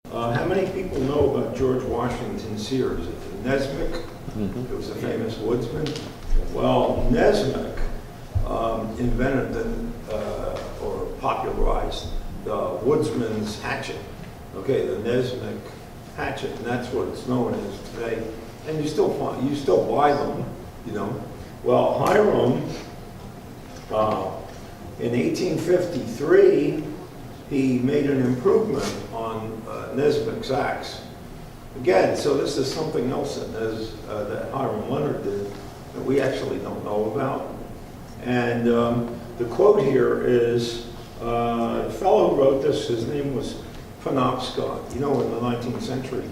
How many people know about George Washington Sears? Nesmith, it was a famous woodsman. Well, Nesmith invented or popularized the woodsman's hatchet. Okay, the Nesmith hatchet, and that's what it's known as today. And you still buy them, you know. Well, Hiram, in 1853, he made an improvement on Nesmith's axe. Again, so this is something else that Hiram Leonard did that we actually don't know about. And the quote here is, the fellow who wrote this, his name was Penobscot. You know, in the 19th century,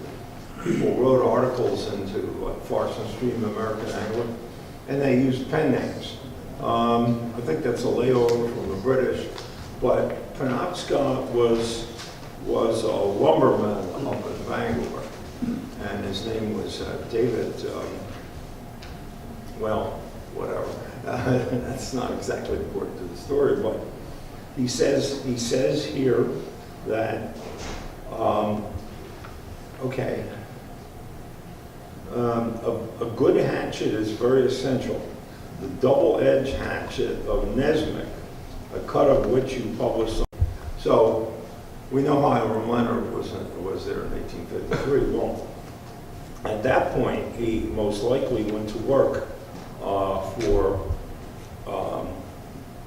people wrote articles into Farson Stream, American Angler, and they used pen names. I think that's a layover from the British, but Penobscot was a lumberman up in Bangor, and his name was David, well, whatever. That's not exactly important to the story, but he says here that, okay, a good hatchet is very essential. The double-edged hatchet of Nesmith, a cut of which you published. So we know Hiram Leonard was there in 1853. Well, at that point, he most likely went to work for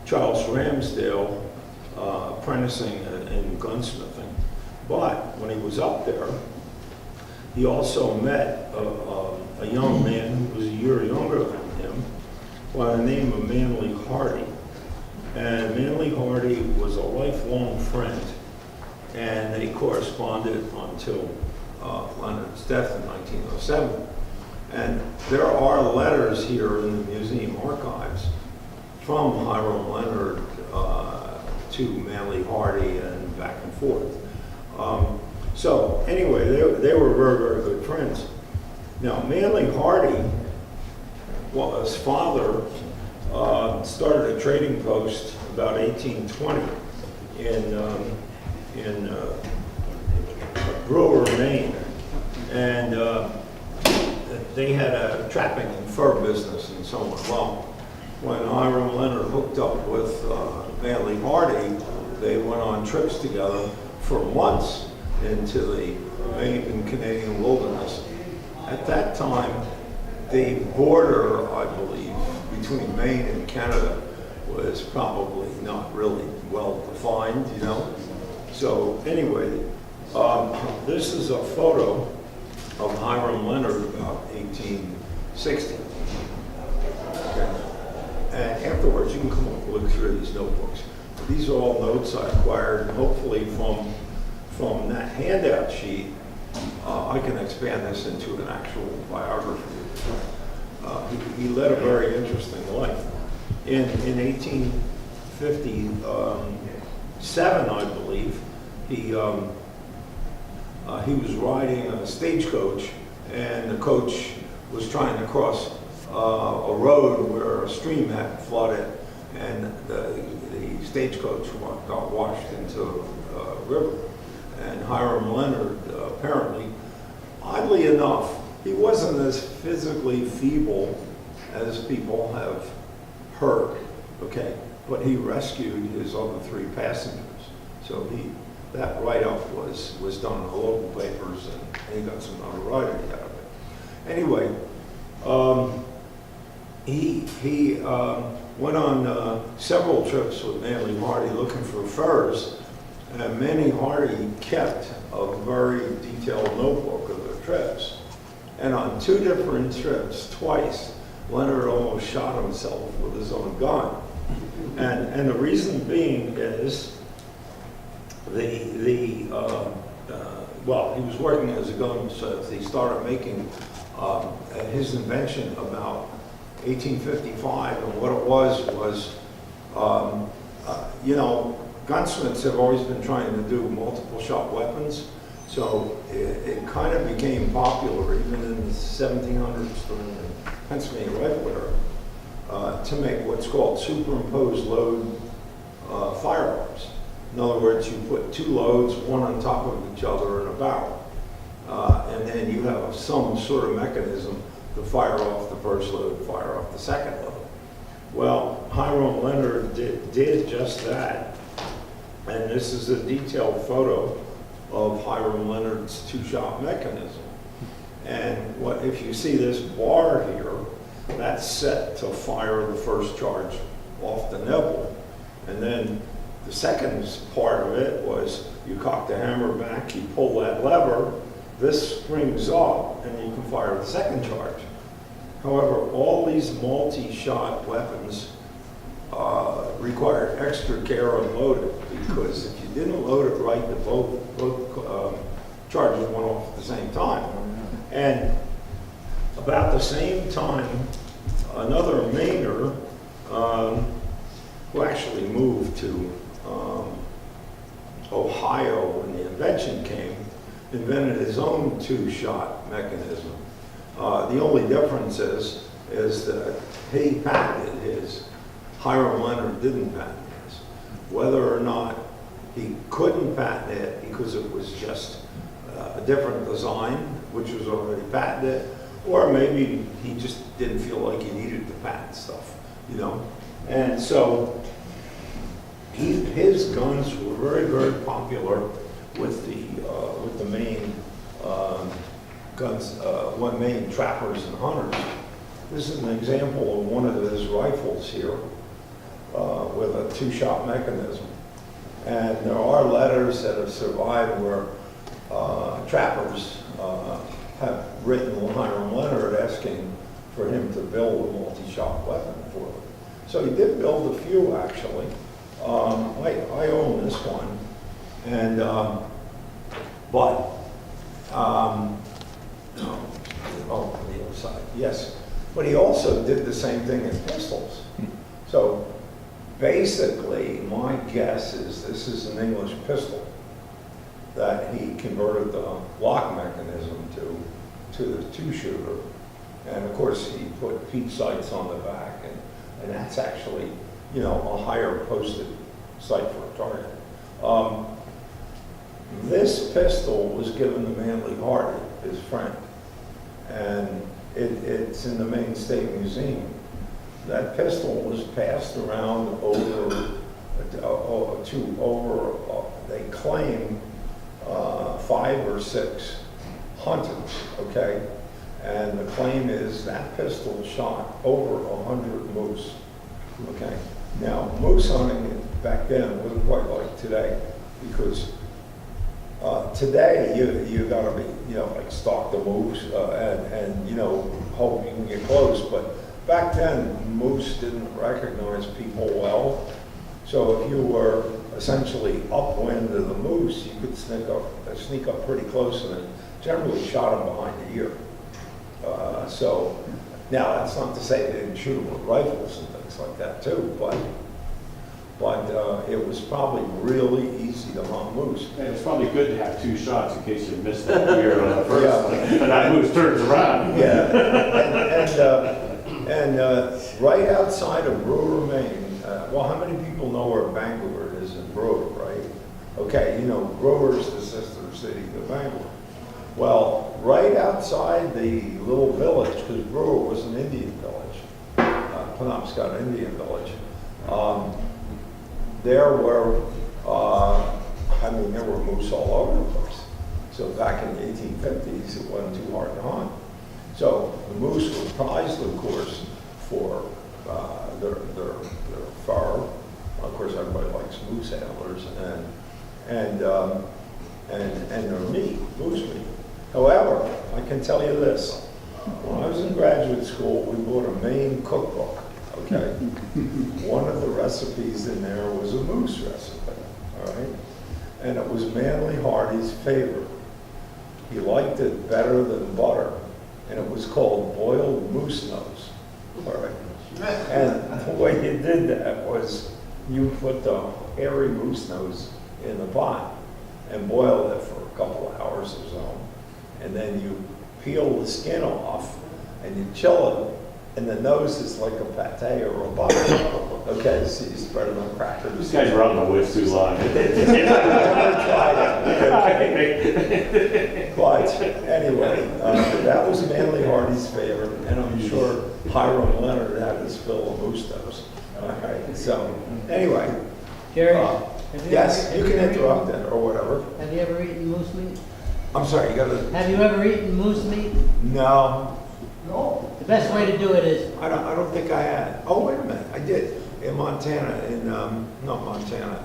Charles Ramsdale, apprenticing in gunsmithing. But when he was up there, he also met a young man who was a year younger than him by the name of Manly Hardy. And Manly Hardy was a lifelong friend, and they corresponded until Leonard's death in 1907. And there are letters here in the museum archives from Hiram Leonard to Manly Hardy and back and forth. So anyway, they were very, very good friends. Now, Manly Hardy, well, his father started a trading post about 1820 in Brewer, Maine, and they had a trapping and fur business and so on. Well, when Hiram Leonard hooked up with Manly Hardy, they went on trips together for months into the Maine and Canadian wilderness. At that time, the border, I believe, between Maine and Canada was probably not really well defined, you know. So anyway, this is a photo of Hiram Leonard about 1860. Okay. And afterwards, you can come up and look through these notebooks. These are all notes I acquired, hopefully from that handout sheet. I can expand this into an actual biography. He led a very interesting life. In 1857, I believe, he was riding a stagecoach, and the coach was trying to cross a road where a stream had flooded, and the stagecoach got washed into a river. And Hiram Leonard, apparently, oddly enough, he wasn't as physically feeble as people have heard, okay? But he rescued his other 3 passengers. So that write-up was done in the local papers, and he got some notoriety out of it. Anyway, he went on several trips with Manly Hardy looking for furs, and Manly Hardy kept a very detailed notebook of their trips. And on 2 different trips, twice, Leonard almost shot himself with his own gun. And the reason being is well, he was working as a gunsmith. He started making his invention about 1855, and what it was, you know, gunsmiths have always been trying to do multiple shot weapons, so it kind of became popular even in the 1700s during the Pennsylvania Rifle era to make what's called superimposed load firearms. In other words, you put two loads, one on top of each other in a barrel. And then you have some sort of mechanism to fire off the first load, fire off the second load. Well, H.L.Leonard did just that. And this is a detailed photo of H.L.Leonard's two-shot mechanism. And what if you see this bar here, that's set to fire the first charge off the nipple. And then the second part of it was you cock the hammer back, you pull that lever, this springs up, and you can fire the second charge. However, all these multi-shot weapons require extra care on loading, because if you didn't load it right, the both charges went off at the same time. And about the same time, another Mainer, who actually moved to Ohio when the invention came, invented his own two-shot mechanism. The only difference is that he patented his. H.L.Leonard didn't patent his. Whether or not he couldn't patent it because it was just a different design, which was already patented, or maybe he just didn't feel like he needed to patent stuff, you know? And so his guns were very, very popular with the main guns, main trappers and hunters. This is an example of one of his rifles here with a two-shot mechanism. And there are letters that have survived where trappers have written H.L.Leonard asking for him to build a multi-shot weapon for them. So he did build a few, actually. I own this one, and on the other side, yes. But he also did the same thing in pistols. So basically, my guess is this is an English pistol that he converted the lock mechanism to the two-shooter. And of course, he put peep sights on the back, and that's actually, you know, a higher posted sight for a target. This pistol was given to Manly Hardy, his friend, and it's in the Maine State Museum. That pistol was passed around they claim 5 or 6 hunters, okay? And the claim is that pistol shot over 100 moose, okay? Now, moose hunting back then wasn't quite like today, because today you gotta be, you know, like stalk the moose and you know, hope you can get close. But back then, moose didn't recognize people well. So if you were essentially upwind of the moose, you could sneak up pretty close, and it generally shot them behind the ear. So now that's not to say they didn't shoot them with rifles and things like that too, but it was probably really easy to hunt moose. And it's probably good to have 2 shots in case you missed that deer on the first one, and that moose turns around. Yeah, and right outside of Brewer, Maine, well, how many people know where Bangor is in Brewer, right? Okay, you know, Brewer's the sister city to Bangor. Well, right outside the little village, because Brewer was an Indian village, Penobscot Indian village, there were, there were moose all over the place. So back in the 1850s, it wasn't too hard to hunt. So the moose were prized, of course, for their fur. Of course, everybody likes moose antlers and their meat, moose meat. However, I can tell you this: when I was in graduate school, we bought a Maine cookbook. Okay, one of the recipes in there was a moose recipe. All right, and it was Manly Hardy's favorite. He liked it better than butter, and it was called boiled moose nose. All right. And the way you did that was you put the hairy moose nose in the pot and boiled it for a couple of hours or so. And then you peel the skin off and you chill and the nose is like a pate or a butter. Okay, so you spread it on crackers. These guys were out in the woods too long. But anyway, that was Manly Hardy's favorite, and I'm sure Hiram Leonard had his fill of Mustos. All right, so anyway. Jerry? Yes, you can interrupt it or whatever. Have you ever eaten moose meat? I'm sorry, you gotta, Have you ever eaten moose meat? no, The best way to do it is, I don't think I had. Oh, wait a minute, I did. In Montana, not Montana,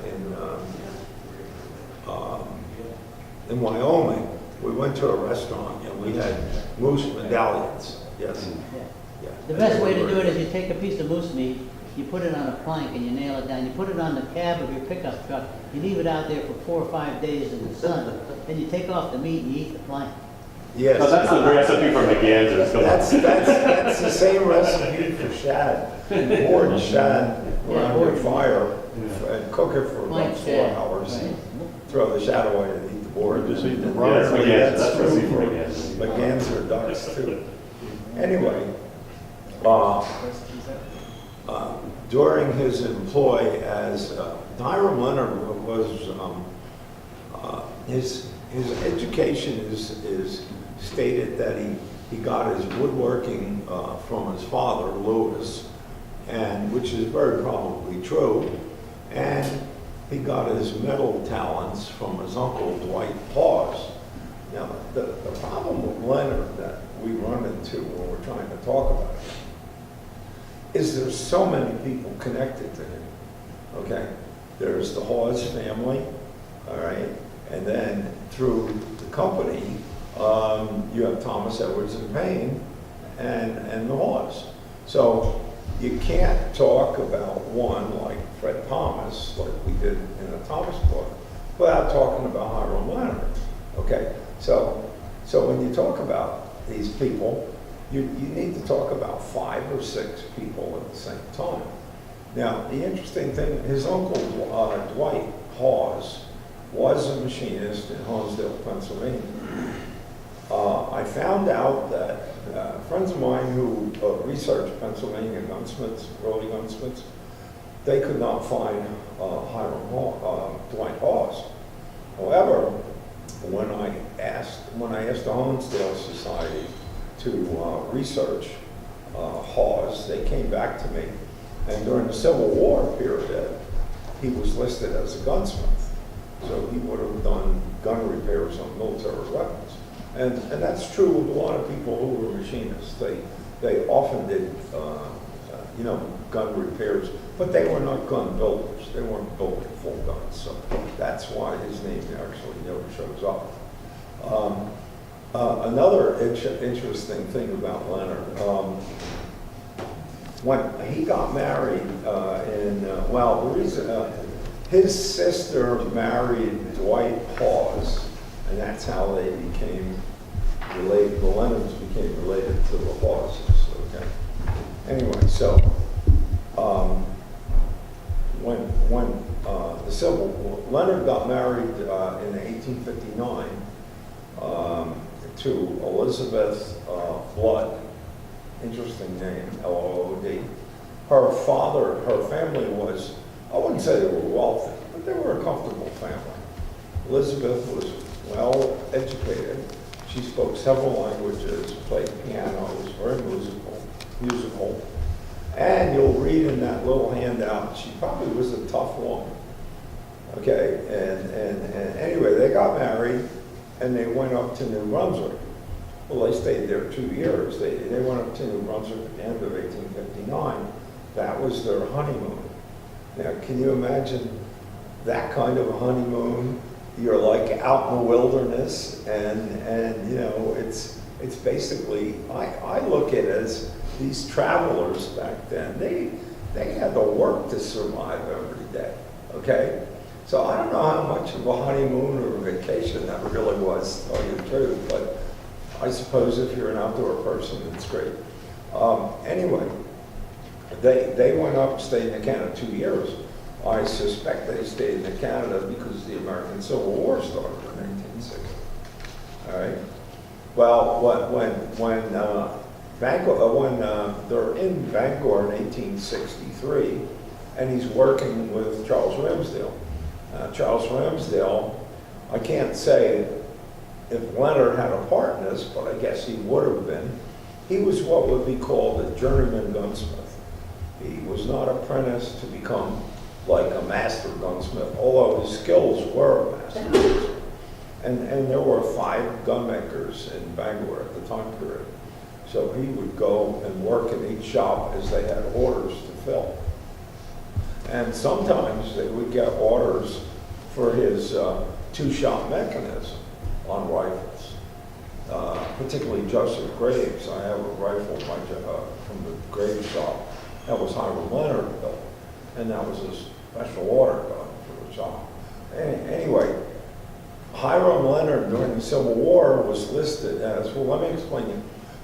in Wyoming, we went to a restaurant and we had moose medallions, yes. Yeah. the best way to do it is you take a piece of moose meat, you put it on a plank and you nail it down. You put it on the cab of your pickup truck. You leave it out there for 4 or 5 days in the sun. Then you take off the meat and you eat the plank. Yes. No, that's the recipe for McGann's. That's the same recipe for shad. Board shad around your fire and cook it for about Plank 4 shad. hours. Right. Throw the shad away and eat the board. Just eat the And raw. apparently Yes, that's that's true recipe for for McGann's. McGann's or ducks too. Anyway, during his employ as Hiram Leonard was his education is stated that he got his woodworking from his father Lewis, and which is very probably true, and he got his metal talents from his uncle Dwight Hawes. Now the problem with Leonard that we run into when we're trying to talk about it is there's so many people connected to him. Okay, there's the Hawes family, all right, and then through the company, you have Thomas Edwards and Payne and the Hawes. So you can't talk about one like Fred Thomas, like we did in the Thomas book, without talking about Hiram Leonard. Okay, so when you talk about these people, you need to talk about 5 or 6 people at the same time. Now, the interesting thing, his uncle Dwight Hawes was a machinist in Honesdale, Pennsylvania. I found out that friends of mine who researched Pennsylvania gunsmiths, early gunsmiths, they could not find Dwight Hawes. However, when I asked the Honesdale Society to research Hawes, they came back to me, and during the Civil War period, he was listed as a gunsmith. So he would have done gun repairs on military weapons. And that's true with a lot of people who were machinists. They often did, gun repairs, but they were not gun builders. They weren't building full guns. So that's why his name actually never shows up. Another interesting thing about Leonard, when he got married the reason, his sister married Dwight Hawes, and that's how they became related. The Leonards became related to the Haweses. Okay. Anyway, so when Leonard got married in 1859 to Elizabeth Blood, interesting name, L-O-O-D. Her family was, I wouldn't say they were wealthy, but they were a comfortable family. Elizabeth was well educated. She spoke several languages, played piano, was very musical. And you'll read in that little handout, she probably was a tough woman. Okay, and anyway, they got married and they went up to New Brunswick. Well, they stayed there 2 years. They went up to New Brunswick at the end of 1859. That was their honeymoon. Now, can you imagine that kind of a honeymoon? You're like out in the wilderness, and you know, it's basically, I look at it as these travelers back then, they had to work to survive every day, okay? So I don't know how much of a honeymoon or a vacation that really was, to tell you the truth, but I suppose if you're an outdoor person, it's great. Anyway, they went up and stayed in Canada 2 years. I suspect they stayed in Canada because the American Civil War started in 1860. All right. Well, when Bangor, when they're in Bangor in 1863, and he's working with Charles Ramsdale. Charles Ramsdale, I can't say if Leonard had a part in this, but I guess he would have been. He was what would be called a journeyman gunsmith. He was not apprenticed to become like a master gunsmith, although his skills were a master gunsmith. And there were 5 gun makers in Bangor at the time period. So he would go and work in each shop as they had orders to fill. And sometimes they would get orders for his 2-shot mechanism on rifles. Particularly Joseph Graves. I have a rifle from the Graves shop. That was Hiram Leonard built. And that was a special order gun for the job. Anyway, Hiram Leonard during the Civil War was listed as, well, let me explain it.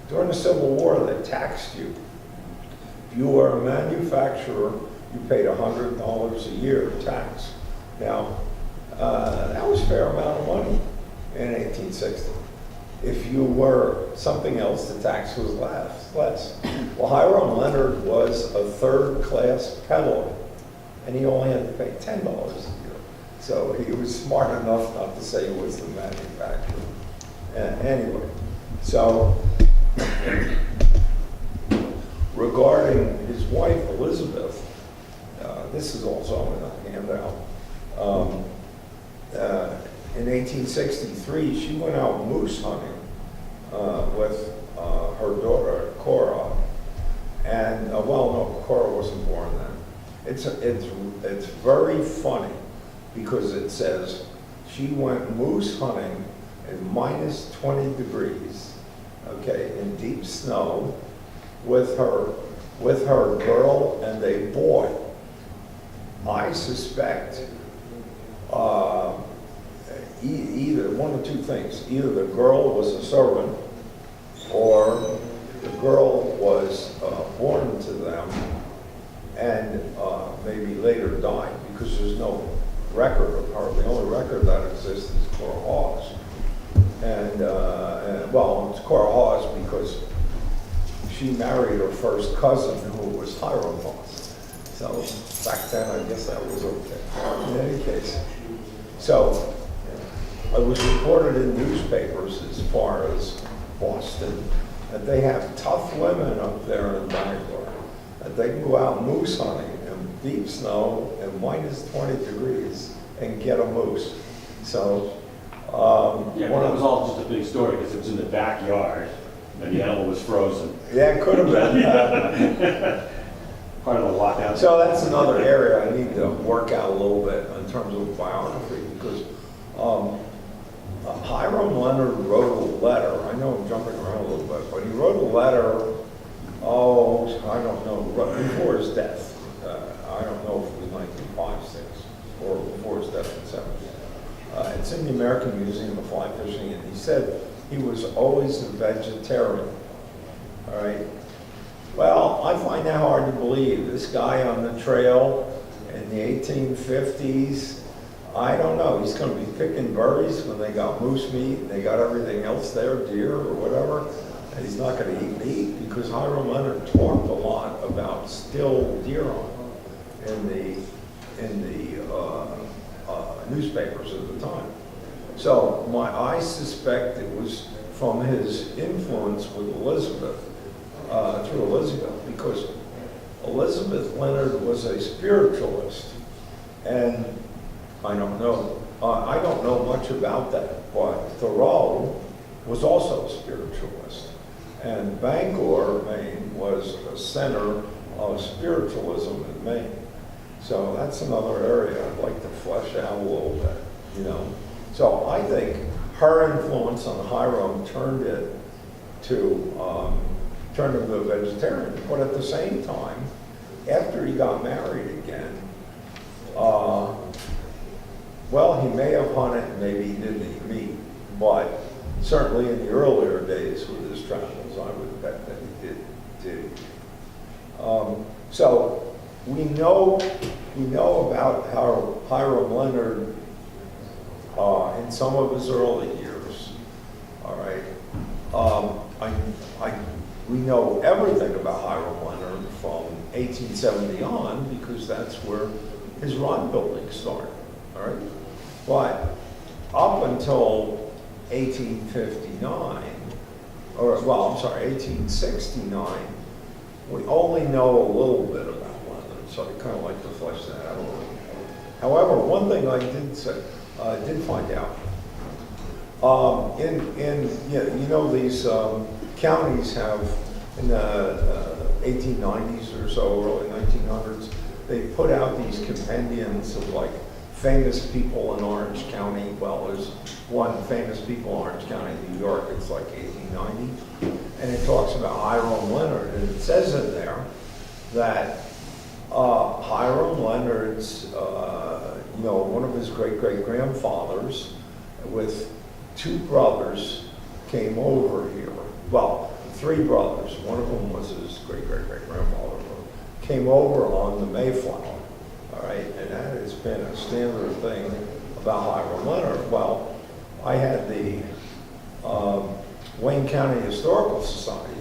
During the Civil War, they taxed you. If you were a manufacturer, you paid $100 a year tax. Now, that was a fair amount of money in 1860. If you were something else, the tax was less. Well, Hiram Leonard was a 3rd-class peddler, and he only had to pay $10 a year. So he was smart enough not to say he was the manufacturer. Anyway, so regarding his wife, Elizabeth, this is also in a handout. In 1863, she went out moose hunting with her daughter, Cora. And, well, no, Cora wasn't born then. It's very funny because it says she went moose hunting in minus 20 degrees, okay, in deep snow with her girl and a boy. I suspect either one of 2 things. Either the girl was a servant or the girl was born to them and maybe later died, because there's no record of her. The only record that exists is Cora Hawes. And well, it's Cora Hawes because she married her first cousin, who was Hiram Hawes. So back then, I guess that was okay. In any case, so it was reported in newspapers as far as Boston that they have tough women up there in Bangor, that they can go out moose hunting in deep snow and minus 20 degrees and get a moose. So, Yeah, but that was all just a big story because it was in the backyard and the animal was frozen. yeah, it could have been. Part of the lockout. So that's another area I need to work out a little bit in terms of biography, because Hiram Leonard wrote a letter. I know I'm jumping around a little bit, but he wrote a letter, I don't know, before his death. I don't know if it was 1905, 6, or before his death in 70. It's in the American Museum of Fly Fishing, and he said he was always a vegetarian. All right. Well, I find that hard to believe. This guy on the trail in the 1850s, I don't know. He's going to be picking berries when they got moose meat and they got everything else there, deer or whatever, and he's not going to eat meat, because Hiram Leonard talked a lot about still deer hunting in the newspapers at the time. So I suspect it was from his influence with Elizabeth, through Elizabeth, because Elizabeth Leonard was a spiritualist, and I don't know much about that, but Thoreau was also a spiritualist, and Bangor, Maine, was a center of spiritualism in Maine. So that's another area I'd like to flesh out a little bit, So I think her influence on Hiram turned him to a vegetarian. But at the same time, after he got married again, well, he may have hunted, maybe he didn't eat meat, but certainly in the earlier days with his travels, I would bet that he did eat. So we know about how Hiram Leonard in some of his early years, all right. we know everything about Hiram Leonard from 1870 on because that's where his rod building started, all right? But up until 1859, or well, I'm sorry, 1869, we only know a little bit about Leonard, so I kind of like to flesh that out a little. However, one thing I did find out, you know these counties have in the 1890s or so, early 1900s, they put out these compendiums of like famous people in Orange County. Well, there's one famous people in Orange County, New York. It's like 1890, and it talks about Hiram Leonard, and it says in there that Hiram Leonard's, one of his great-great-grandfathers with 2 brothers came over here. Well, 3 brothers. One of them was his great-great-great-grandfather. Came over on the Mayflower, all right? And that has been a standard thing about Hiram Leonard. Well, I had the Wayne County Historical Society,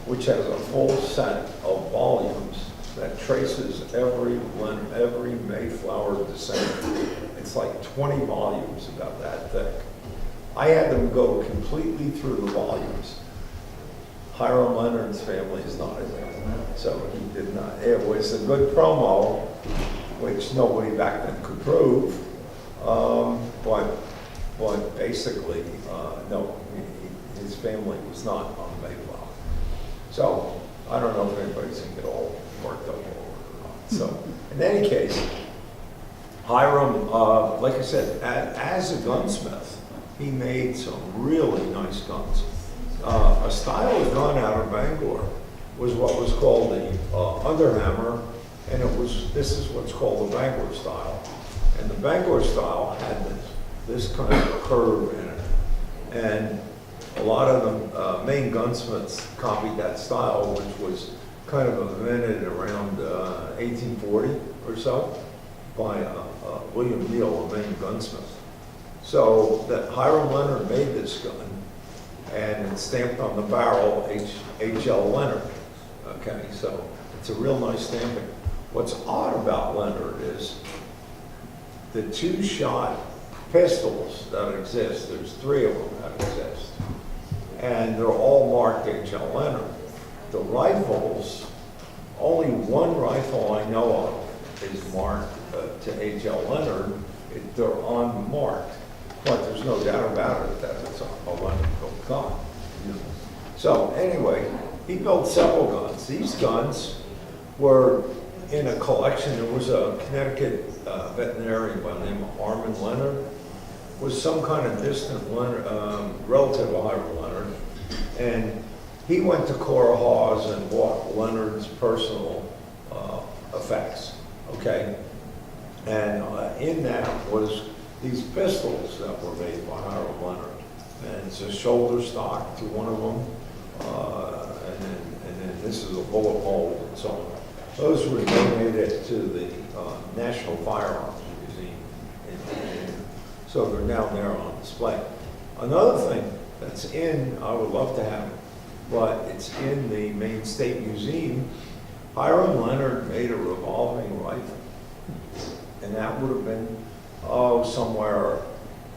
which has a full set of volumes that traces every Mayflower descendant. It's like 20 volumes about that thick. I had them go completely through the volumes. Hiram Leonard's family is not in there, so he did not. It was a good promo, which nobody back then could prove, but basically, no, his family was not on Mayflower. So I don't know if anybody's gonna get all worked up over it or not. So in any case, Hiram, like I said, as a gunsmith, he made some really nice guns. A style of gun out of Bangor was what was called the underhammer, and this is what's called the Bangor style. And the Bangor style had this kind of curve in it. And a lot of the main gunsmiths copied that style, which was kind of invented around 1840 or so by William Neal, a Maine gunsmith. So that Hiram Leonard made this gun, and it's stamped on the barrel H.L.Leonard. Okay, so it's a real nice stamping. What's odd about Leonard is the 2-shot pistols that exist. There's 3 of them that exist, and they're all marked H.L.Leonard. The rifles, only one rifle I know of is marked to H.L.Leonard. They're unmarked, but there's no doubt about it that it's a Leonard built gun. So anyway, he built several guns. These guns were in a collection. There was a Connecticut veterinarian by the name of Armand Leonard, was some kind of distant relative of Hiram Leonard, and he went to Cora Hawes and bought Leonard's personal effects, okay? And in that was these pistols that were made by Hiram Leonard. And it's a shoulder stock to one of them, and then this is a bullet mold and so on. Those were donated to the National Firearms Museum. So they're down there on display. Another thing that's I would love to have it, but it's in the Maine State Museum. Hiram Leonard made a revolving rifle, and that would have been, somewhere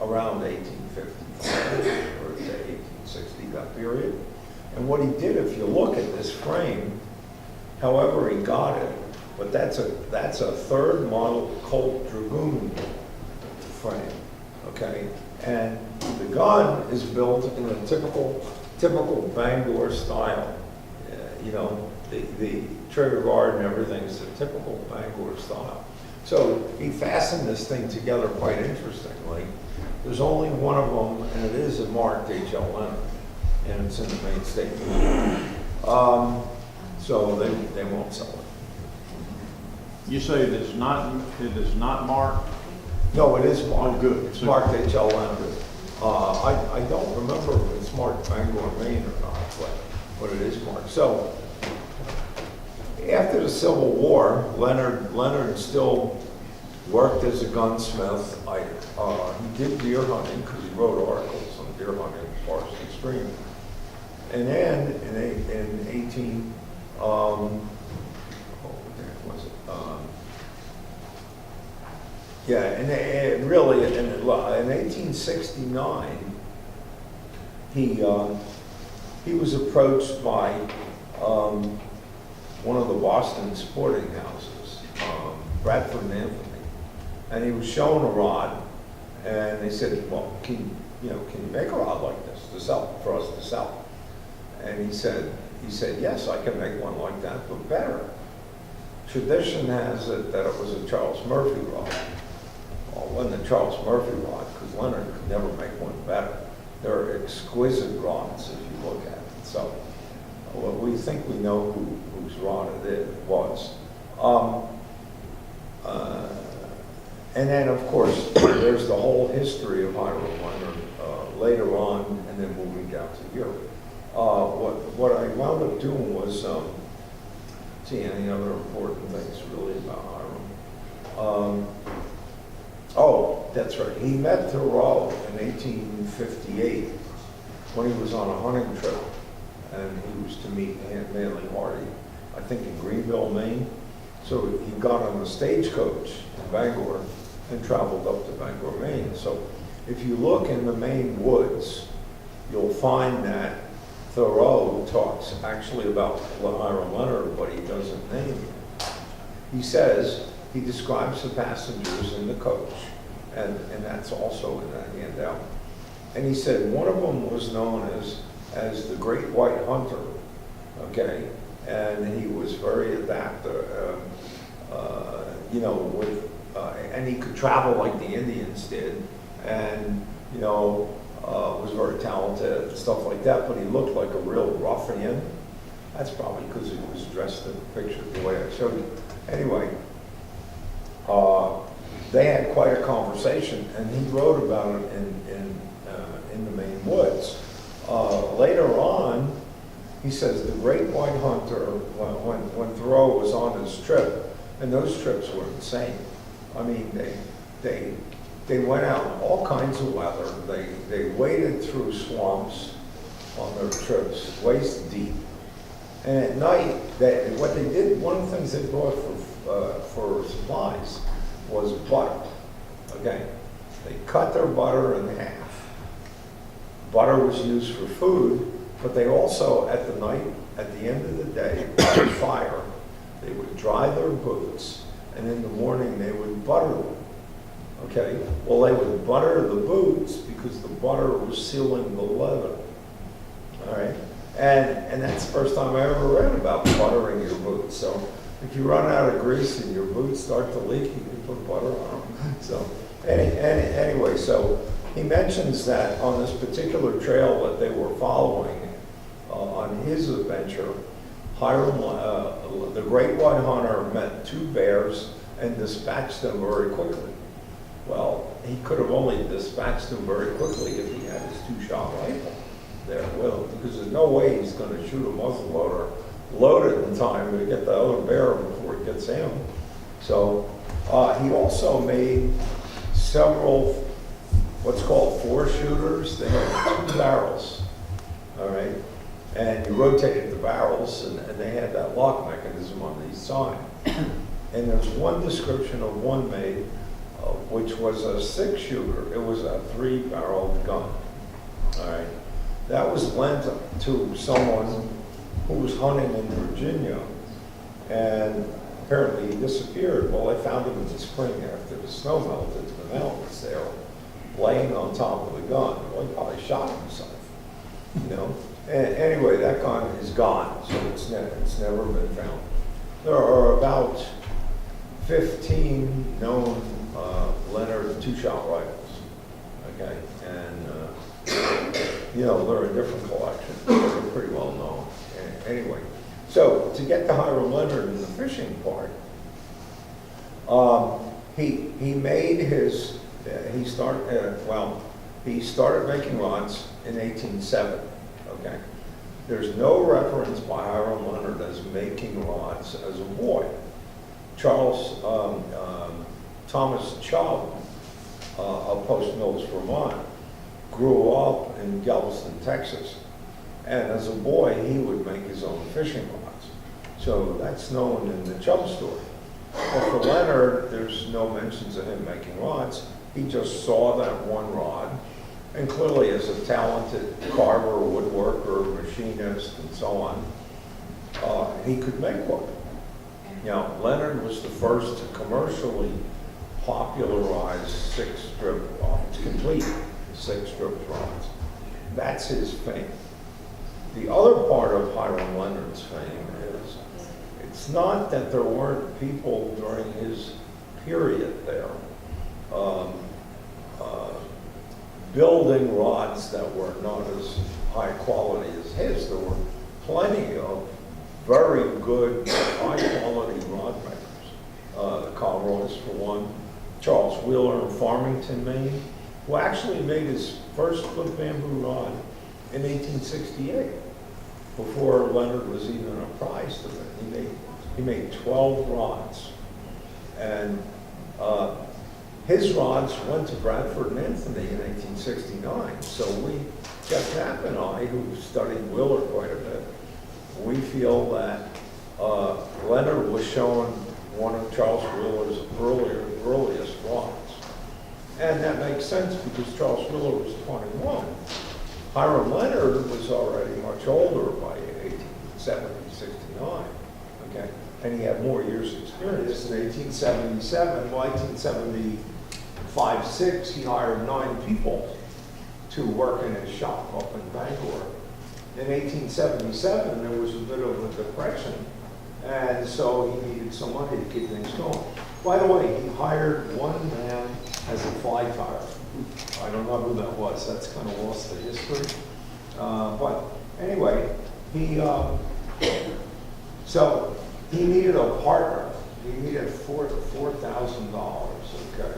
around 1855 or to 1860, that period. And what he did, if you look at this frame, however he got it, but that's a 3rd model Colt Dragoon frame, okay? And the gun is built in a typical Bangor style. The trigger guard and everything is a typical Bangor style. So he fastened this thing together quite interestingly. There's only one of them, and it is marked H.L. Leonard, and it's in the Maine State Museum. So they won't sell it. You say it is not marked? No, it is marked. Oh, good. It's marked H.L. Leonard. I don't remember if it's marked Bangor, Maine or not, but it is marked. So after the Civil War, Leonard still worked as a gunsmith. He did deer hunting because he wrote articles on deer hunting, Forest and Stream. And then in 18, what the heck was it? Yeah, and really, in 1869, he was approached by one of the Boston sporting houses, Bradford and Anthony, and he was shown a rod, and they said, well, can you make a rod like this to sell, for us to sell? And he said, yes, I can make one like that, but better. Tradition has it that it was a Charles Murphy rod. Well, it wasn't a Charles Murphy rod, because Leonard could never make one better. They're exquisite rods if you look at it. So, well, we think we know whose rod it was. And then, of course, there's the whole history of Hiram Leonard later on, and then moving down to here. What I wound up doing was, see any other important things really about Hiram. Oh, that's right. He met Thoreau in 1858 when he was on a hunting trip, and he was to meet Aunt Manly Hardy, I think in Greenville, Maine. So he got on a stagecoach in Bangor and traveled up to Bangor, Maine. So if you look in the Maine woods, you'll find that Thoreau talks actually about Hiram Leonard, but he doesn't name him. He says, he describes the passengers in the coach, and that's also in that handout. And he said one of them was known as the Great White Hunter, okay? And he was very adept, and he could travel like the Indians did, and, was very talented and stuff like that, but he looked like a real ruffian. That's probably because he was dressed in the picture the way I showed you. Anyway, they had quite a conversation, and he wrote about it in the Maine woods. Later on, he says the Great White Hunter, when Thoreau was on his trip, and those trips were insane. I mean, they went out in all kinds of weather. They waded through swamps on their trips, waist deep. And at night, what they did, one of the things they brought for supplies was butter. Okay, they cut their butter in half. Butter was used for food, but they also, at the end of the day, by the fire, they would dry their boots, and in the morning they would butter them. Okay, well, they would butter the boots because the butter was sealing the leather. All right, and that's the first time I ever read about buttering your boots. So if you run out of grease and your boots start to leak, you can put butter on them. So anyway, so he mentions that on this particular trail that they were following, on his adventure, Hiram, the Great White Hunter, met 2 bears and dispatched them very quickly. Well, he could have only dispatched them very quickly if he had his 2-shot rifle there with him, because there's no way he's going to shoot a muzzleloader loaded in time to get the other bear before he gets him. So he also made several what's called 4-shooters. They had 2 barrels, all right? And you rotated the barrels, and they had that lock mechanism on each side. And there's one description of one made, which was a 6-shooter. It was a 3-barreled gun, all right? That was lent to someone who was hunting in Virginia, and apparently he disappeared. Well, they found him in the spring after the snow melted in the mountains there, laying on top of the gun. Well, he probably shot himself, And anyway, that gun is gone, so it's never been found. There are about 15 known Leonard 2-shot rifles, okay? And, they're in different collections. They're pretty well known. Anyway, so to get to Hiram Leonard in the fishing part, he made his, he started making rods in 1870, okay? There's no reference by Hiram Leonard as making rods as a boy. Thomas Chubb of Post Mills, Vermont, grew up in Galveston, Texas, And as a boy, he would make his own fishing rods. So that's known in the Chubb story. But for Leonard, there's no mentions of him making rods. He just saw that one rod, and clearly as a talented carver, woodworker, machinist, and so on, he could make one. You know, Leonard was the first to commercially popularize six-strip rods, complete six-strip rods. That's his fame. The other part of Hiram Leonard's fame is, it's not that there weren't people during his period there building rods that were not as high quality as his. There were plenty of very good, high-quality rod makers. The Colroys, for one. Charles Wheeler in Farmington, Maine, who actually made his first split bamboo rod in 1868, before Leonard was even apprised of it. He made 12 rods. And his rods went to Bradford and Anthony in 1869. So Jeff Knapp and I, who studied Wheeler quite a bit, we feel that Leonard was shown one of Charles Wheeler's earliest rods. And that makes sense because Charles Wheeler was 21. Hiram Leonard was already much older by 1870, 69, okay? And he had more years of experience. In 1877, 1875, 6, he hired 9 people to work in his shop up in Bangor. In 1877, there was a bit of a depression, and so he needed some money to keep things going. By the way, he hired one man as a fly tyer. I don't know who that was. That's kind of lost to history. But anyway, so he needed a partner. He needed $4,000. Okay,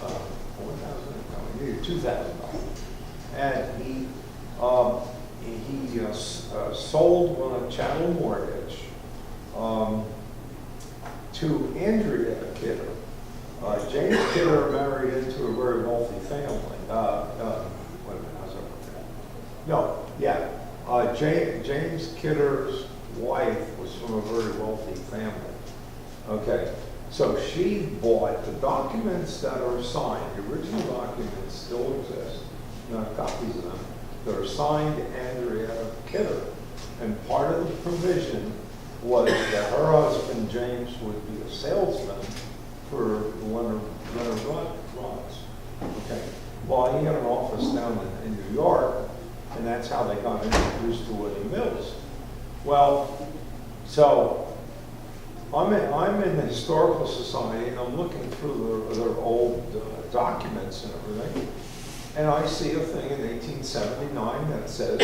4,000. No, he needed $2,000, and he sold on a chattel mortgage to Andrea Kidder. James Kidder married into a very wealthy family. Wait a minute, how's that work? No, yeah. James Kidder's wife was from a very wealthy family. Okay, so she bought the documents that are signed. The original documents still exist. Copies of them. They're signed to Andrea Kidder. And part of the provision was that her husband, James, would be a salesman for Leonard rods. Okay. Well, he had an office down in New York, and that's how they got introduced to William Mills. Well, so I'm in the Historical Society, and I'm looking through their old documents and everything, and I see a thing in 1879 that says,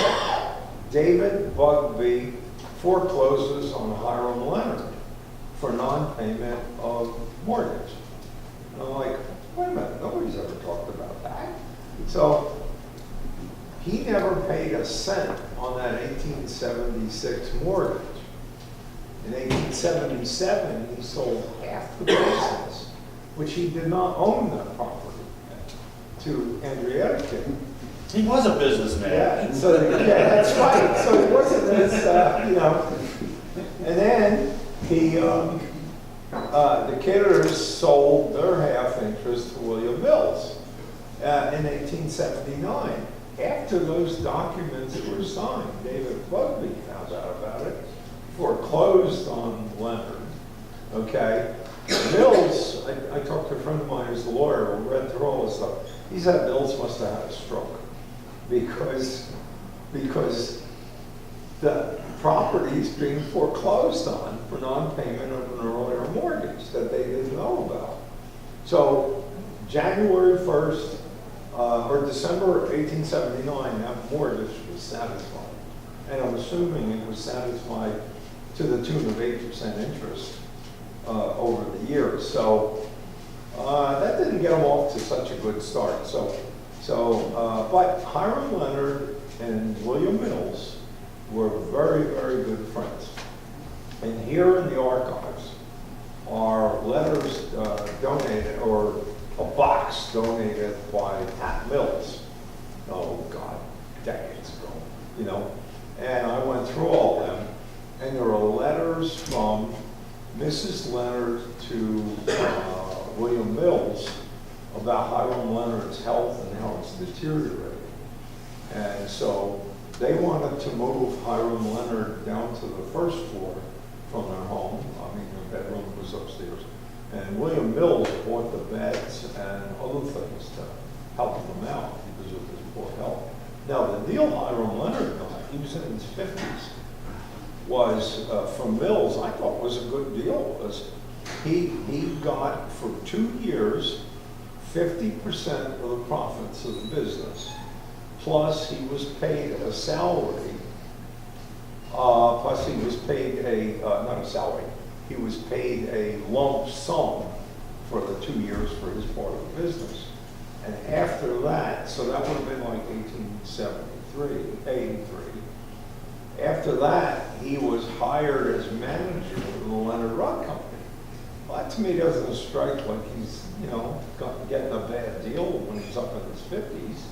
David Bugbee forecloses on Hiram Leonard for non-payment of mortgage. And I'm like, wait a minute, nobody's ever talked about that. So he never paid a cent on that 1876 mortgage. In 1877, he sold half the business, which he did not own that property, to Andrea Kidder. He was a businessman. Yeah, so that's right. So it wasn't this, And then the Kidders sold their half interest to William Mills in 1879. After those documents were signed, David Bugbee found out about it, foreclosed on Leonard. Okay, Mills. I talked to a friend of mine who's a lawyer who read through all this stuff. He said Mills must have had a stroke. Because the property is being foreclosed on for non-payment of an earlier mortgage that they didn't know about. So January 1st or December 1879, that mortgage was satisfied. And I'm assuming it was satisfied to the tune of 8% interest over the years. So that didn't get them off to such a good start. But Hiram Leonard and William Mills were very, very good friends. And here in the archives are letters donated, or a box donated by Pat Mills. Oh God, decades ago, And I went through all of them, and there are letters from Mrs. Leonard to William Mills about Hiram Leonard's health and how it's deteriorating. And so they wanted to move Hiram Leonard down to the first floor from their home. I mean, their bedroom was upstairs. And William Mills bought the beds and other things to help them out because of his poor health. Now, the deal Hiram Leonard got, he was in his 50s, was from Mills, I thought was a good deal. Was he got for 2 years 50% of the profits of the business, plus he was paid a salary, plus he was paid not a salary, he was paid a lump sum for the 2 years for his part of the business. And after that, so that would have been like 1873, 83. After that, he was hired as manager of the Leonard Rod Company. Well, that to me doesn't strike like he's, getting a bad deal when he's up in his 50s.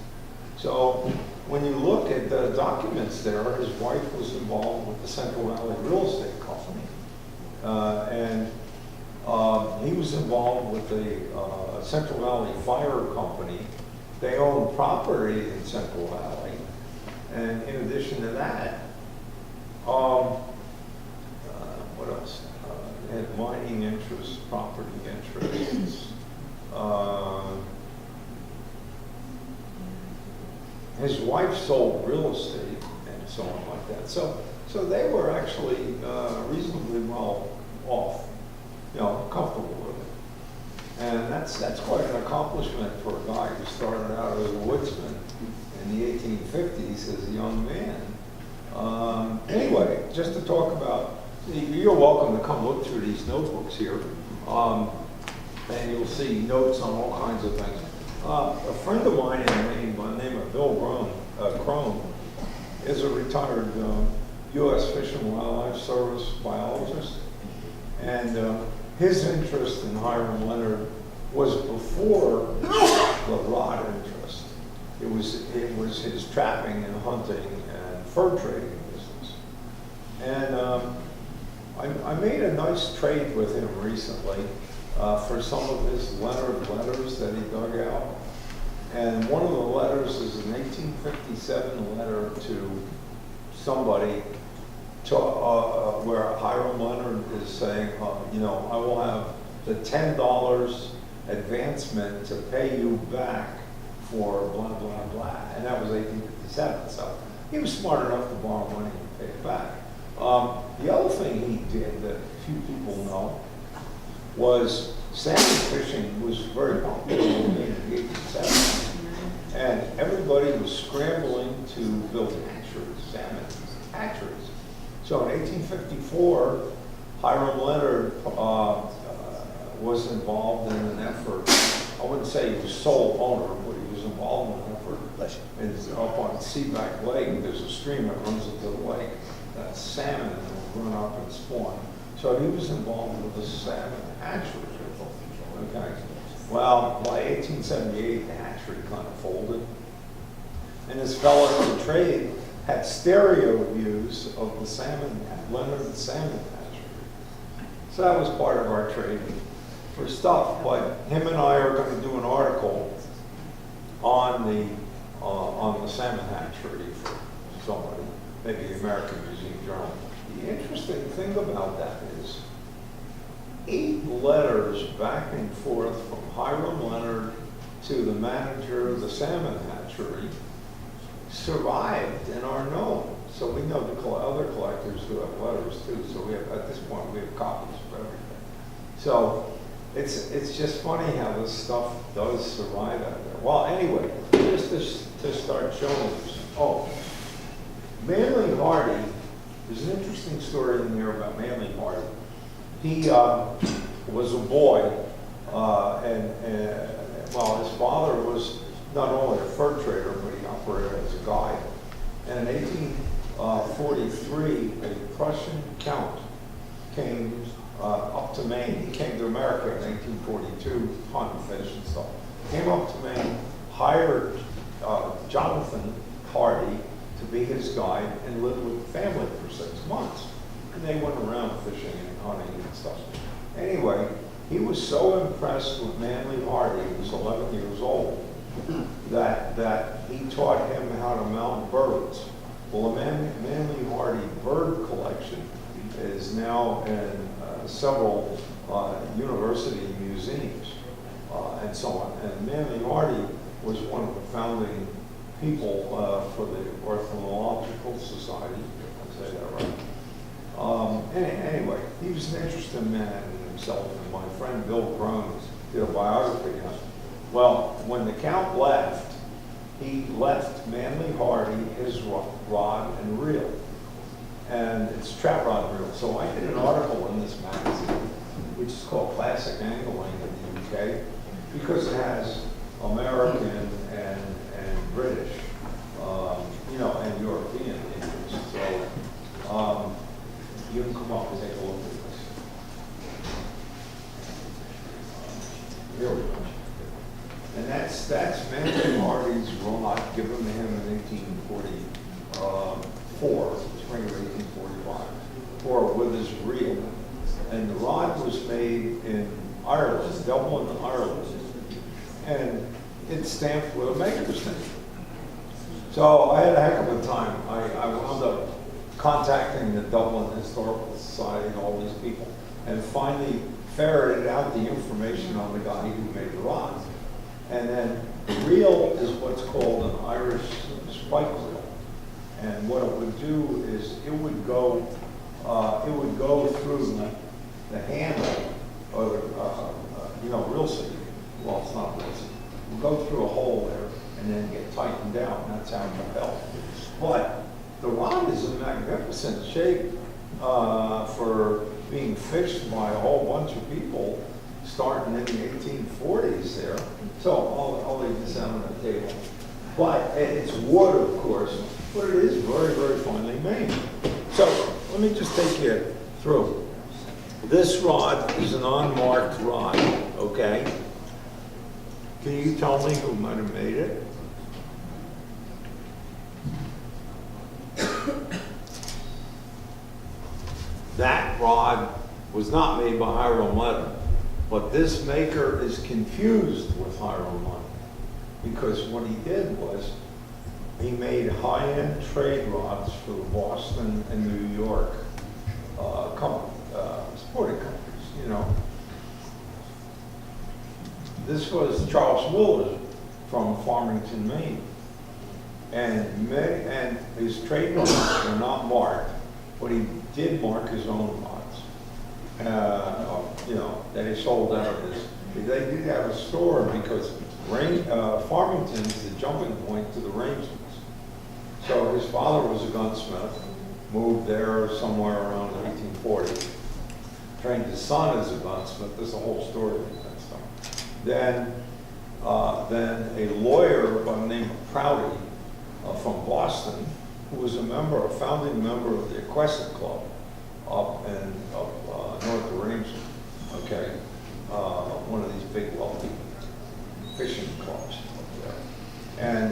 So when you look at the documents there, his wife was involved with the Central Valley Real Estate Company. And he was involved with the Central Valley Fire Company. They owned property in Central Valley. And in addition to that, what else? They had mining interests, property interests. His wife sold real estate and so on like that. So they were actually reasonably well off, comfortable with it. And that's quite an accomplishment for a guy who started out as a woodsman in the 1850s as a young man. Anyway, just to talk about, you're welcome to come look through these notebooks here, and you'll see notes on all kinds of things. A friend of mine in Maine by the name of Bill Crone is a retired U.S. Fish and Wildlife Service biologist, and his interest in Hiram Leonard was before the rod interest. It was his trapping and hunting and fur trading business. And I made a nice trade with him recently for some of his Leonard letters that he dug out. And one of the letters is an 1857 letter to somebody where Hiram Leonard is saying, I will have the $10 advancement to pay you back for blah, blah, blah. And that was 1857. So he was smart enough to borrow money and pay it back. The other thing he did that few people know was salmon fishing was very popular in the 1870s. And everybody was scrambling to build hatcheries, salmon hatcheries. So in 1854, Hiram Leonard was involved in an effort. I wouldn't say he was sole owner, but he was involved in an effort. It's up on Seaback Lake. There's a stream that runs into the lake. That salmon will run up and spawn. So he was involved with the salmon hatchery. Okay. Well, by 1878, the hatchery kind of folded. And his fellow in trade had stereo views of the salmon, Leonard salmon hatchery. So that was part of our trade for stuff. But him and I are going to do an article on the salmon hatchery for somebody, maybe the American Museum Journal. The interesting thing about that is 8 letters back and forth from Hiram Leonard to the manager of the salmon hatchery survived and are known. So we know the other collectors who have letters too. So we have, at this point, we have copies of everything. So it's just funny how this stuff does survive out there. Well, anyway, just to start showing this. Oh, Manly Hardy, there's an interesting story in there about Manly Hardy. He was a boy, and his father was not only a fur trader, but he operated as a guide. And in 1843, a Prussian count came up to Maine. He came to America in 1842, hunt and fish and stuff. Came up to Maine, hired Jonathan Hardy to be his guide and live with the family for 6 months. And they went around fishing and hunting and stuff. Anyway, he was so impressed with Manly Hardy, he was 11 years old, that he taught him how to mount birds. Well, the Manly Hardy bird collection is now in several university museums and so on. And Manly Hardy was one of the founding people for the Ornithological Society, if I say that right. Anyway, he was an interesting man in himself, and my friend Bill Crones did a biography on him. Well, when the Count left, he left Manly Hardy his rod and reel, and it's trap rod and reel. So I did an article in this magazine, which is called Classic Angling in the UK, because it has American and British, and European interests. So you can come up and take a look at this. Here we go. And that's Manly Hardy's rod given to him in 1844, spring of 1845, with his reel. And the rod was made in Ireland, Dublin, Ireland. And it's stamped with a maker's name. So I had a heck of a time. I wound up contacting the Dublin Historical Society and all these people, and finally ferreted out the information on the guy who made the rods. And then the reel is what's called an Irish spike reel. And what it would do is it would go through the handle, or reel seat. Well, it's not reel seat. It would go through a hole there and then get tightened down. That's how it compelled. But the rod is in magnificent shape for being fished by a whole bunch of people starting in the 1840s there. So I'll leave this out on the table. But it's wood, of course, but it is very, very finely made. So let me just take you through. This rod is an unmarked rod, okay? Can you tell me who might have made it? That rod was not made by H.L.Leonard, but this maker is confused with H.L.Leonard, because what he did was he made high-end trade rods for the Boston and New York sporting companies, This was Charles Willard from Farmington, Maine. And his trade rods were not marked, but he did mark his own rods, that he sold out of his. They did have a store because Farmington's the jumping point to the rangelands. So his father was a gunsmith, moved there somewhere around 1840, trained his son as a gunsmith. There's a whole story with that stuff. Then a lawyer by the name of Prouty from Boston, who was a founding member of the Equestrian Club up north of Rangeland, okay? One of these big wealthy fishing clubs up there. And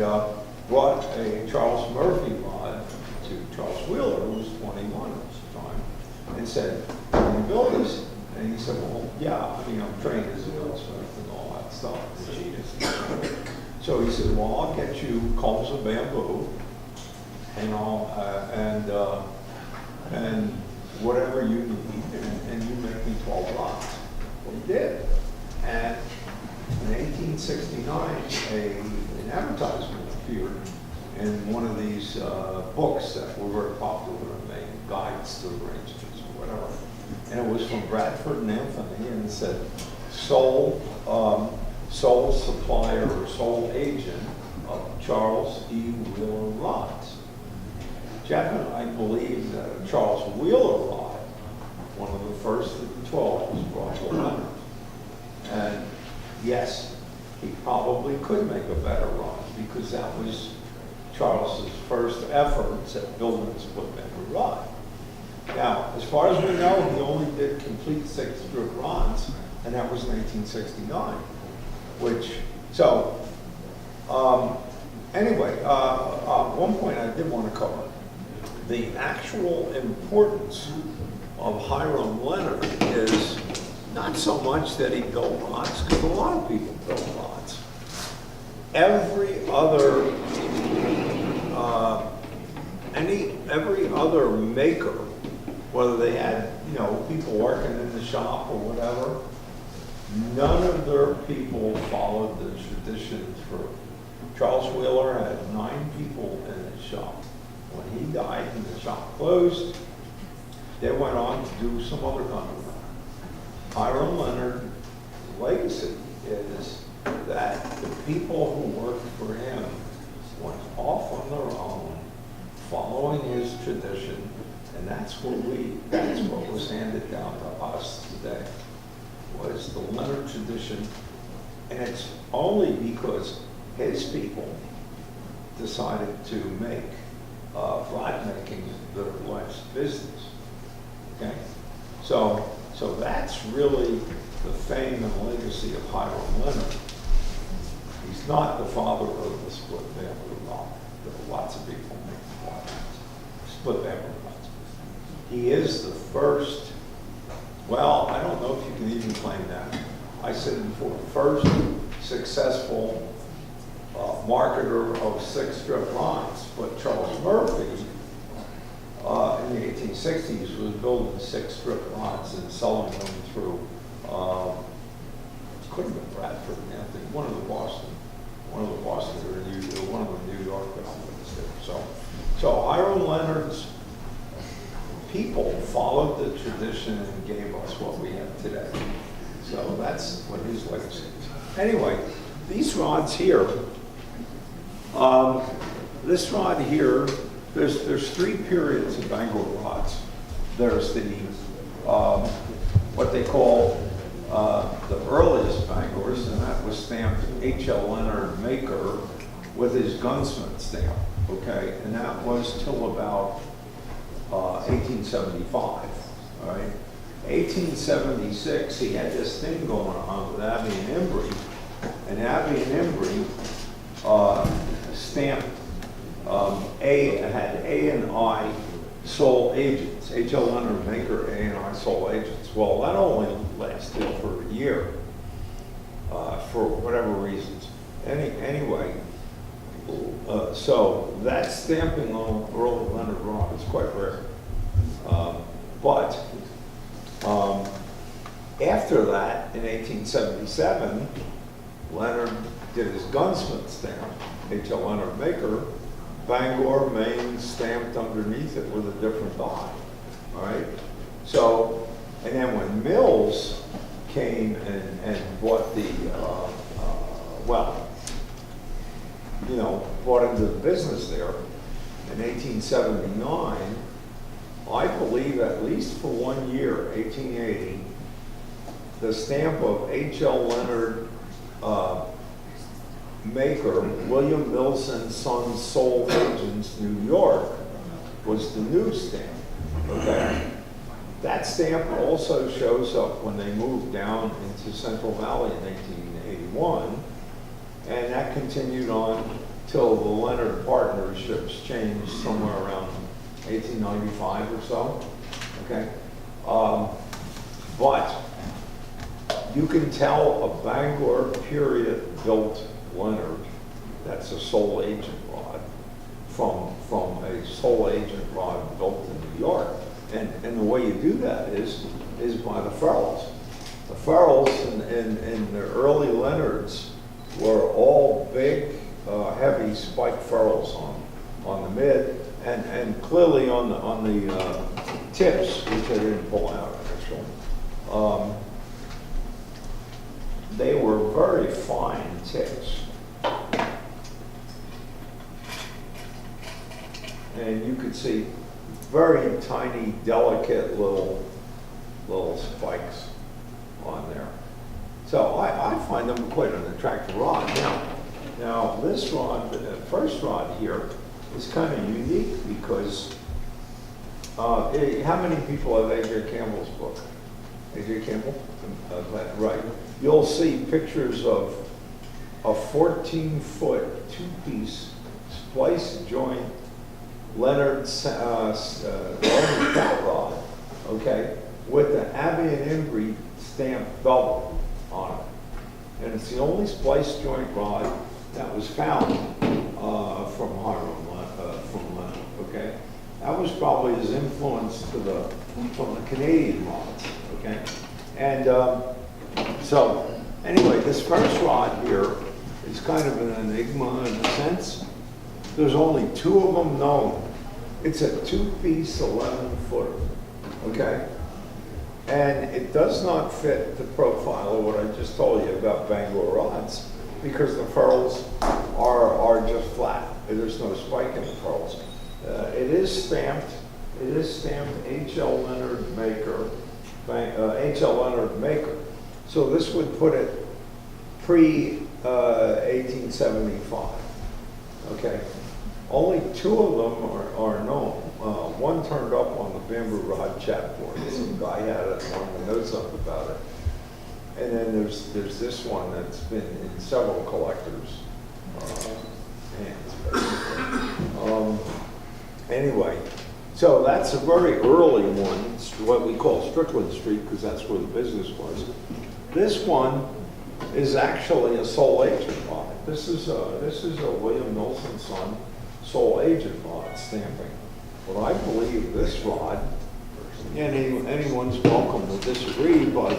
brought a Charles Murphy rod to Charles Wheeler, who was 21 at the time, and said, "Can you build this?" And he said, "Well, yeah, I'm trained as a gunsmith and all that stuff." So he said, "Well, I'll get you combs of bamboo, and and whatever you need, and you make me 12 rods." Well, he did. And in 1869, an advertisement appeared in one of these books that were very popular and made guides to the ranges or whatever. And it was from Bradford and Anthony, and it said, sole supplier or sole agent of Charles E. Wheeler rods. Jeff and I believe that a Charles Wheeler rod, one of the first of the 12, was brought to Leonard. And yes, he probably could make a better rod, because that was Charles's first efforts at building a split-bender rod. Now, as far as we know, he only did complete 6-strip rods, and that was in 1869. Anyway, one point I did want to cover. The actual importance of Hiram Leonard is not so much that he built rods, because a lot of people built rods. Every other, every other maker, whether they had, people working in the shop or whatever, none of their people followed the tradition through. Charles Wheeler had 9 people in his shop. When he died and the shop closed, they went on to do some other kind of work. Hiram Leonard's legacy is that the people who worked for him went off on their own, following his tradition, and that's what was handed down to us today, was the Leonard tradition. And it's only because his people decided to make flag making their life's business. Okay? So that's really the fame and legacy of Hiram Leonard. He's not the father of the split family law. There are lots of people making split family laws. He is the first, well, I don't know if you can even claim that. I said before, first successful marketer of 6-strip rods, but Charles Murphy in the 1860s was building 6-strip rods and selling them through, it couldn't have been Bradford, I think, one of the Boston or one of the New York outlets there. So Hiram Leonard's people followed the tradition and gave us what we have today. So that's what his legacy is. Anyway, these rods here, this rod here, there's 3 periods of Bangor rods. There's the, what they call the earliest Bangors, and that was stamped H.L.Leonard maker with his gunsmith stamp, okay? And that was till about 1875, all right? 1876, he had this thing going on with Abbey and Embry, and Abbey and Embry stamped had A and I sole agents, H.L.Leonard maker, A and I sole agents. Well, that only lasted for a year, for whatever reasons. Anyway, so that stamping on early Leonard rod is quite rare. But after that, in 1877, Leonard did his gunsmith stamp, H.L.Leonard maker, Bangor, Maine, stamped underneath it with a different die, all right? So, and then when Mills came and bought the, bought into the business there in 1879, I believe at least for 1 year, 1880, the stamp of H.L. Leonard maker, William Mills and Sons Sole Agents, New York, was the new stamp, okay? That stamp also shows up when they moved down into Central Valley in 1881, and that continued on till the Leonard partnerships changed somewhere around 1895 or so, okay? But you can tell a Bangor period built Leonard, that's a sole agent rod, from a sole agent rod built in New York. And the way you do that is by the ferrules. The ferrules in the early Leonards were all big, heavy spiked ferrules on the mid, and clearly on the tips, which I didn't pull out actually. They were very fine tips. And you could see very tiny, delicate little spikes on there. So I find them quite an attractive rod. Now this rod, the first rod here, is kind of unique because how many people have A.J. Campbell's book? A.J. Campbell? Right. You'll see pictures of a 14-foot two-piece splice joint Leonard's Leonard fat rod, okay, with the Abbey and Embry stamped double on it. And it's the only splice joint rod that was found from from Leonard, okay? That was probably his influence from the Canadian rods, okay? And so, anyway, this first rod here is kind of an enigma in a sense. There's only 2 of them known. It's a 2-piece 11-footer, okay? And it does not fit the profile of what I just told you about Bangor rods because the ferrules are just flat. There's no spike in the ferrules. It is stamped H.L.Leonard maker, H.L.Leonard maker. So this would put it pre-1875, okay? Only 2 of them are known. One turned up on the bamboo rod chapboard. Some guy had it, wanted to know something about it. And then there's this one that's been in several collectors' hands, basically. Anyway, so that's a very early one. It's what we call Strickland Street because that's where the business was. This one is actually a sole agent rod. This is a William Nilsson son sole agent rod stamping. But I believe this rod, and anyone's welcome to disagree, but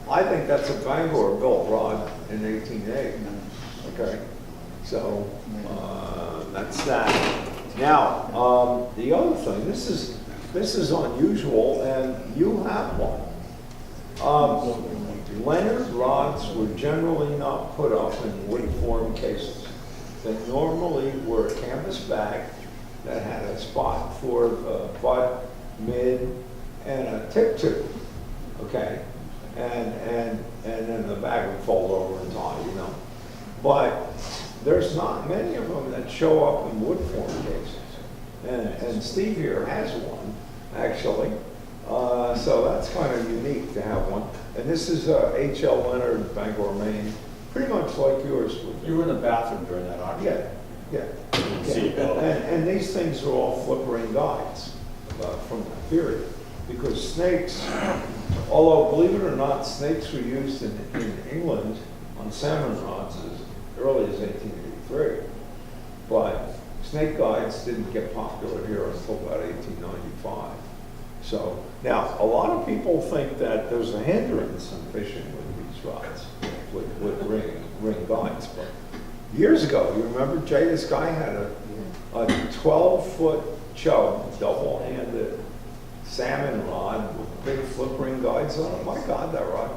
I think that's a Bangor built rod in 1880. Okay, so that's that. Now the other thing, this is unusual, and you have one. Leonard rods were generally not put up in wood form cases. They normally were a canvas bag that had a spot for the butt, mid, and a tip tube, okay? And then the bag would fold over and tie, you know. But there's not many of them that show up in wood form cases. And Steve here has one, actually. So that's kind of unique to have one. And this is H.L.Leonard, Bangor, Maine, pretty much like yours. You were in the bathroom during that auction. Yeah. See it go. And these things are all flippering guides from that period. Because snakes, although believe it or not, snakes were used in England on salmon rods as early as 1883. But snake guides didn't get popular here until about 1895. So now a lot of people think that there's a hindrance in fishing with these rods, with ring guides. But years ago, you remember, Jay, this guy had a 12-foot chub, double-handed salmon rod with big flip ring guides on it. My God, that rod